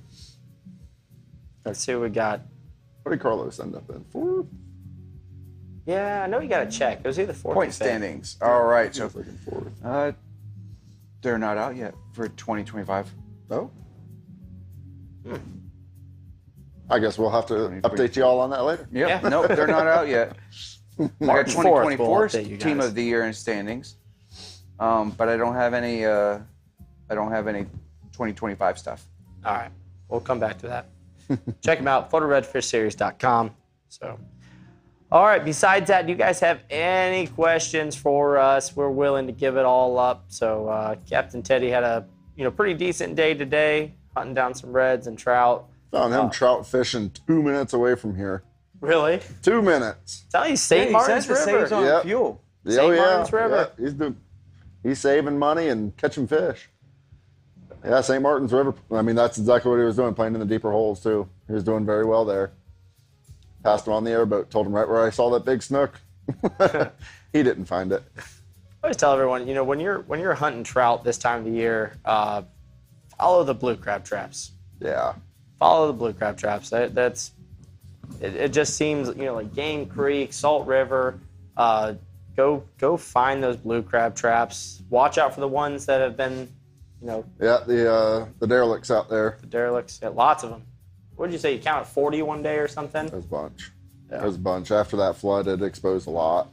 Let's see what we got. What did Carlos end up in? 4th? Yeah, I know you got to check. It was either 4th or Point 5th. standings. All right, so Freaking 4th. they're not out yet for 2025. No? I guess we'll have to update you all on that later. Yep. Yeah. Nope, they're not out yet. I got March 4th, we'll 2024 update you team guys. of the year in standings, but I don't have any. I don't have any 2025 stuff. All right. We'll come back to that. Check them out, FloridaRedfishSeries.com. So, all right. Besides that, do you guys have any questions for us? We're willing to give it all up. So, Captain Teddy had a pretty decent day today, hunting down some reds and trout. Found him trout fishing 2 minutes away from here. Really? 2 minutes. Tell you, St. He Martin's says it River. saves on Yep. fuel. St. Martin's River. Yeah, he's saving money and catching fish. Yeah, St. Martin's River. I mean, that's exactly what he was doing, playing in the deeper holes, too. He was doing very well there. Passed him on the airboat, told him right where I saw that big snook. He didn't find it. I always tell everyone, when you're hunting trout this time of the year, follow the blue crab traps. Yeah. Follow the blue crab traps. It just seems, like Game Creek, Salt River. Go find those blue crab traps. Watch out for the ones that have been, Yeah, the derelicts out there. the derelicts. Yeah, lots of them. What did you say? You counted 40 one day or something? There's a bunch. Yeah. There's a bunch. After that flood, it exposed a lot.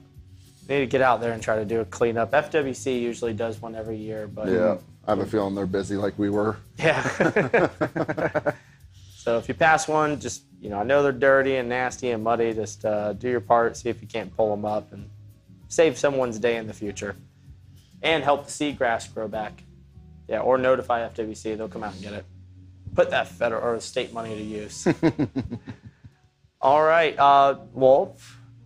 Need to get out there and try to do a cleanup. FWC usually does one every year, but Yeah. I have a feeling they're busy like we were. yeah. So if you pass one, just I know they're dirty and nasty and muddy. Just do your part. See if you can't pull them up and save someone's day in the future, and help the seagrass grow back. Yeah, or notify FWC. They'll come out and get it. Put that federal or state money to use. All right. Well,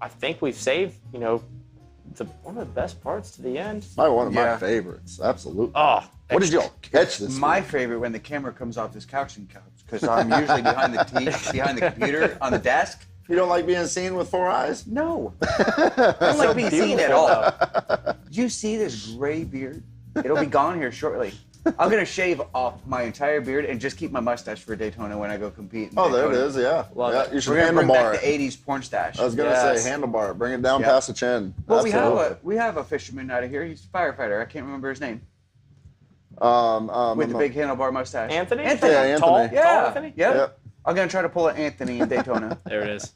I think we've saved, one of the best parts to the end. Probably one of my favorites. Absolutely. Oh, what did y'all catch this My week? favorite when the camera comes off this couching couch, because I'm usually behind the computer on the desk. You don't like being seen with 4 eyes? No. I don't like being seen at all. Do you see this gray beard? It'll be gone here shortly. I'm going to shave off my entire beard and just keep my mustache for Daytona when I go compete. Oh, there it is, yeah. Love You should We're going to bring handlebar back it. the 80s porn stash. I was going to say handlebar it. Bring it down past the chin. Well, Absolutely. we have a fisherman out of here. He's a firefighter. I can't remember his name. With the big handlebar mustache. Anthony? Yeah, Anthony. Tall Yeah. Anthony? Yep. I'm going to try to pull an Anthony in Daytona. There it is.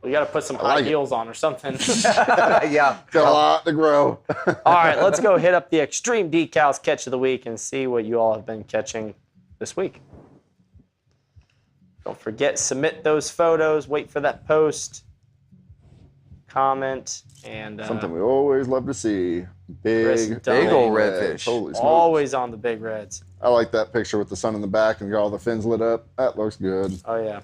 We got to put some high heels on or something. Yeah. Got a lot to grow. All right, let's go hit up the Extreme Decalz Catch of the Week and see what you all have been catching this week. Don't forget, submit those photos. Wait for that post. Comment. And Something we always love to see. Chris Big Dunn. old redfish. redfish. Holy smokes. always on the big reds. I like that picture with the sun in the back and got all the fins lit up. That looks good. Oh, yeah.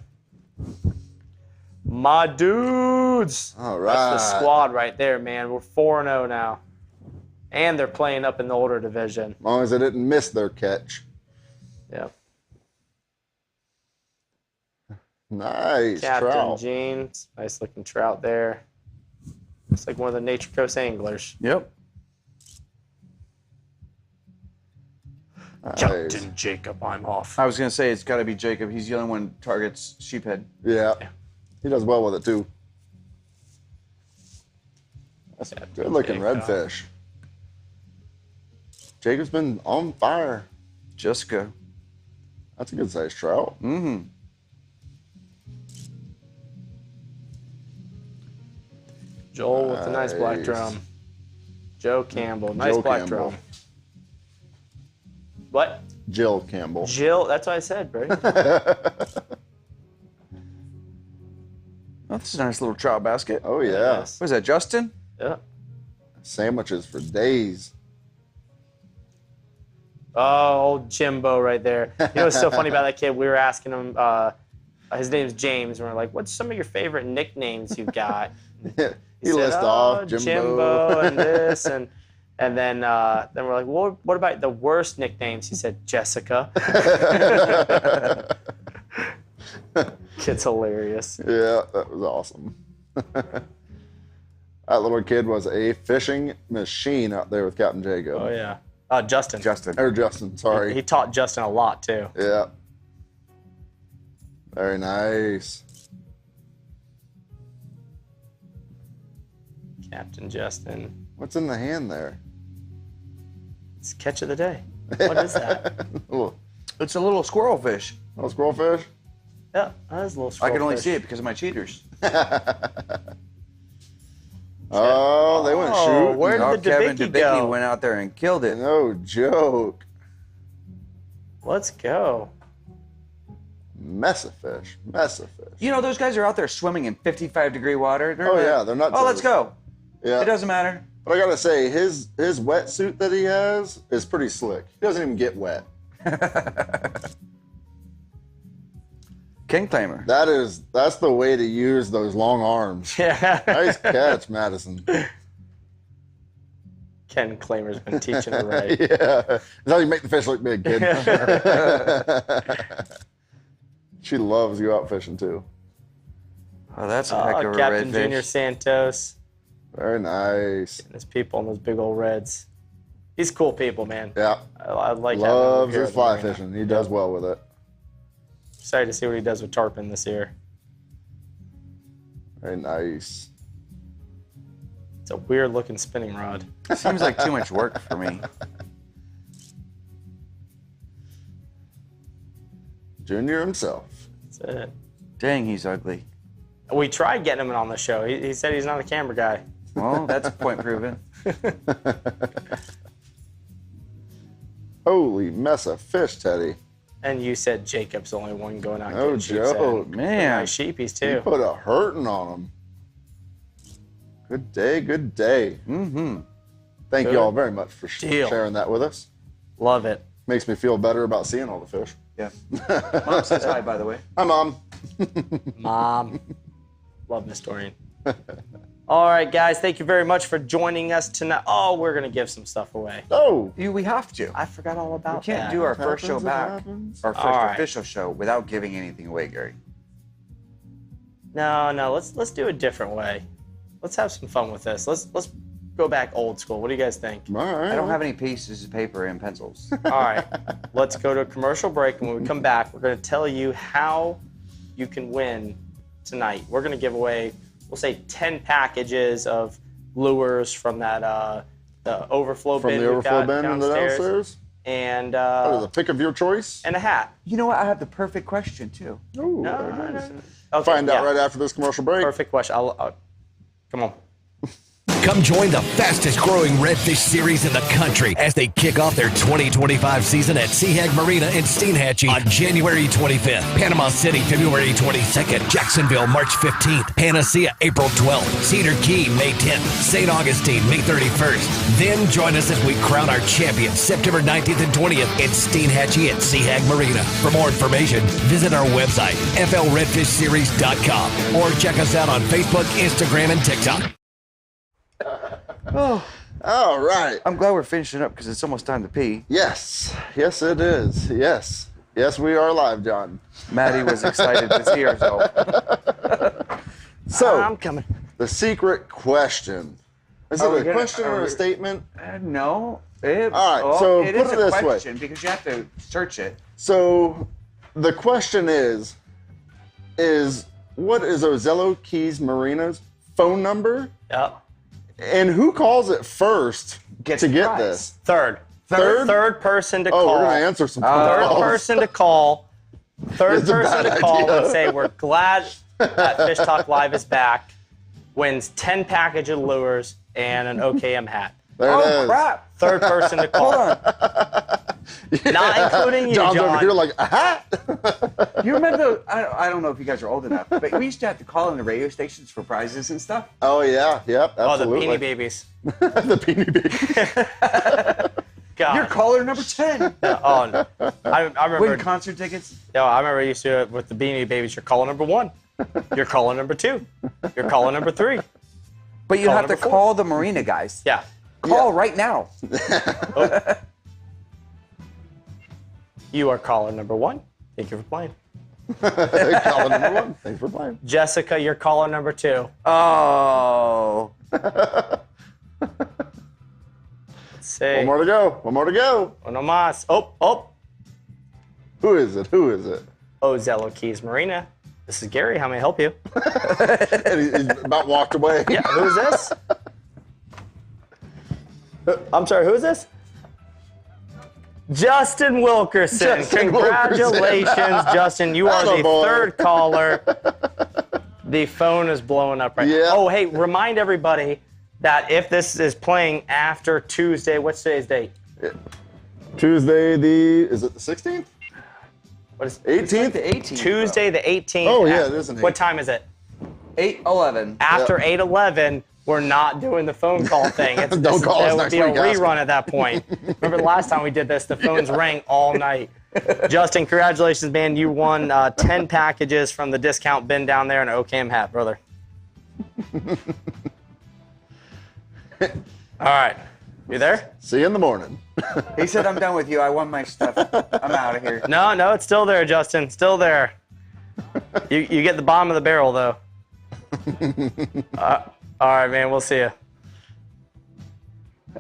My dudes. All right. That's the squad right there, man. We're 4-0 now. And they're playing up in the older division. As long as they didn't miss their catch. Yeah. Nice Captain trout. Jeans. Nice looking trout there. Looks like one of the Nature Coast anglers. Yep. Nice. Captain Jacob, I'm off. I was going to say it's got to be Jacob. He's the only one that targets sheephead. Yeah. He does well with it, too. That's a good-looking Jacob. redfish. Jacob's been on fire. Jessica. That's a good-sized trout. Mm-hmm. Joel with the nice black Nice. drum. Joe Campbell, nice Joe black Campbell. drum. What? Jill Campbell. Jill, that's what I said, bro. Oh, this is a nice little trout basket. Oh, yeah. Yes. What is that, Justin? Yeah. Sandwiches for days. Oh, old Jimbo right there. You know what's so funny about that kid? We were asking him, his name's James, and we're like, what's some of your favorite nicknames you've got? He said, lists off Jimbo and this, and then we're like, well, what about the worst nicknames? He said, Jessica. Kid's hilarious. Yeah, that was awesome. That little kid was a fishing machine out there with Captain Jacob. Oh, yeah. Justin. Or Justin, sorry. He taught Justin a lot, too. Yeah. Very nice. Captain Justin. What's in the hand there? It's catch of the day. What is that? Little It's a little squirrel fish. squirrelfish? Yeah, that is a little I can only fish. see it because of my cheaters. Oh, they went shooting. where did Oh, the Kevin Debicki Debicki go? went out there and killed it. No joke. Let's go. Mess of fish. You know, those guys are out there swimming in 55-degree water. Oh, yeah, they're nuts. Oh, let's go. Yeah. It doesn't matter. But I gotta say, his wetsuit that he has is pretty slick. He doesn't even get wet. King claimer. That's the way to use those long arms. Yeah. Nice catch, Madison. Ken Claimer's been teaching it right. Yeah. That's how you make the fish look big, kid. She loves you out fishing too. Oh, that's a heck of a Captain redfish. Junior Santos. Very nice. And his people and those big old reds. He's cool people, man. Yeah. I like having him Loves here his at the fly arena. fishing. He does well with it. Excited to see what he does with tarpon this year. Very nice. It's a weird looking spinning rod. Seems like too much work for me. Junior himself. That's it. Dang, he's ugly. We tried getting him on the show. He said he's not a camera guy. Well, that's a point proven. Holy mess of fish, Teddy. And you said Jacob's the only one going out. No getting sheep's joke. head. Man. Nice sheepies He too. put a hurting on him. Good day, good day. Mm-hmm. Thank Good you all very much for deal. sharing that with us. Love it. Makes me feel better about seeing all the fish. Yeah. Mom says hi, by the way. Hi, Mom. Mom. Love Miss Dorian. All right, guys. Thank you very much for joining us tonight. Oh, we're going to give some stuff away. Oh. We have to. I forgot all about We can't that. do our first show back, our first All right. official show, without giving anything away, Gary. No. Let's do a different way. Let's have some fun with this. Let's go back old school. What do you guys think? All right. I don't have any pieces of paper and pencils. All right. Let's go to a commercial break, and when we come back, we're going to tell you how you can win tonight. We're going to give away, we'll say, 10 packages of lures from that the overflow From bin the we've overflow got bin in the downstairs. and What is a pick of your choice? and a hat. You know what? I have the perfect question, too. Ooh, No, very no, nice. no. Okay, Find out yeah. right after this commercial break. Perfect question. Come on. Come join the fastest growing Redfish series in the country as they kick off their 2025 season at Seahag Marina in Steinhatchee on January 25th, Panama City February 22nd, Jacksonville March 15th, Panacea April 12th, Cedar Key May 10th, St. Augustine May 31st. Then join us as we crown our champions September 19th and 20th in Steinhatchee at Seahag Marina. For more information, visit our website, flredfishseries.com, or check us out on Facebook, Instagram, and TikTok. Oh, All right. I'm glad we're finishing up because it's almost time to pee. Yes. Yes, it is. Yes. Yes, we are live, John. Maddie was excited to see herself. So, I'm coming. the secret question. Is Are we it a gonna- question are or a we- statement? No. All right, so it put is it a this way. question because you have to search it. So, the question is what is Ozello Keys Marina's phone number? Yep. And who calls it first Gets to get prize. this? Third person to Oh, call. we're going to answer some phone Third calls. person to call. Third It's a person bad to call idea. and say we're glad that Fish Talk Live is back. Wins 10 package of lures and an OKM hat. There it is. Crap. Third person to call. Hold on. Not including you, John's over John. here like, a hat? You remember, I don't know if you guys are old enough, but we used to have to call in the radio stations for prizes and stuff. Oh, yeah. Yep, Oh, the absolutely. Beanie Babies. The Beanie Babies. God. You're caller number 10. Oh, no. I remember. Win concert tickets. No, I remember I used to do it with the Beanie Babies. You're calling number 1. You're calling number 2. You're calling number 3. But you Call have to number 4. call the marina guys. Yeah. Call right now. You are caller number 1. Thank you for playing. Caller number 1. Thanks for playing. Jessica, you're caller number 2. Oh. Let's see. One more to go. One more to go. Uno más. Oh. Who is it? Who is it? Ozello Keys Marina. This is Gary. How may I help you? And he's about walked away. Yeah, who's this? I'm sorry, who is this? Justin Wilkerson. Justin Congratulations, Wilkerson. Justin. You are the Attaboy. third caller. The phone is blowing up right now. Yeah. Oh, hey, remind everybody that if this is playing after Tuesday, what's today's date? Tuesday is it the 16th? What is 18th? The 18th. Tuesday the 18th. Oh, yeah, it is an What 8th. time is it? 8:11. After 8:11, we're not doing the phone call thing. Don't call us It would next be a week, ask rerun at that point. Remember the last time we did this, the phones rang all night. Justin, congratulations, man. You won 10 packages from the discount bin down there and an OCAM hat, brother. All right. You there? See you in the morning. He said, I'm done with you. I won my stuff. I'm out of here. No, it's still there, Justin. Still there. You get the bottom of the barrel, though. All right, man. We'll see you.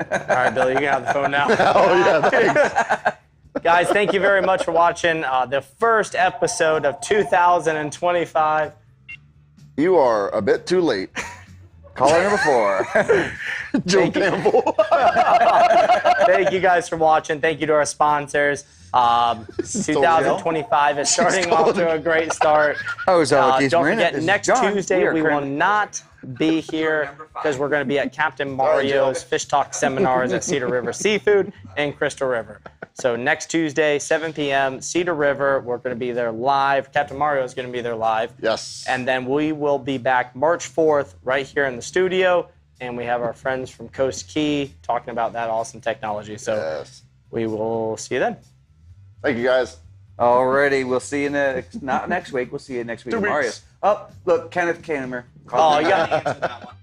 All right, Billy, you can have the phone now. Oh, yeah, thanks. Guys, thank you very much for watching the first episode of 2025. You are a bit too late. Caller number 4. Joe Campbell. Thank you guys for watching. Thank you to our sponsors. 2025 is starting off to a great start. Ozello Keys Don't Marina. forget, This is next John. Tuesday are we will currently- not be here because we're going to be at Captain Mario's Fish Talk seminars at Cedar River Seafood in Crystal River. So next Tuesday, 7 p.m., Cedar River. We're going to be there live. Captain Mario is going to be there live. Yes. And then we will be back March 4th right here in the studio. And we have our friends from Coast Key talking about that awesome technology. So Yes. we will see you then. Thank you, guys. Alrighty, we'll see you not next week. We'll see you next week, 2 weeks. Mario. Oh, look, Kenneth Kamer. Oh, you got to answer that one.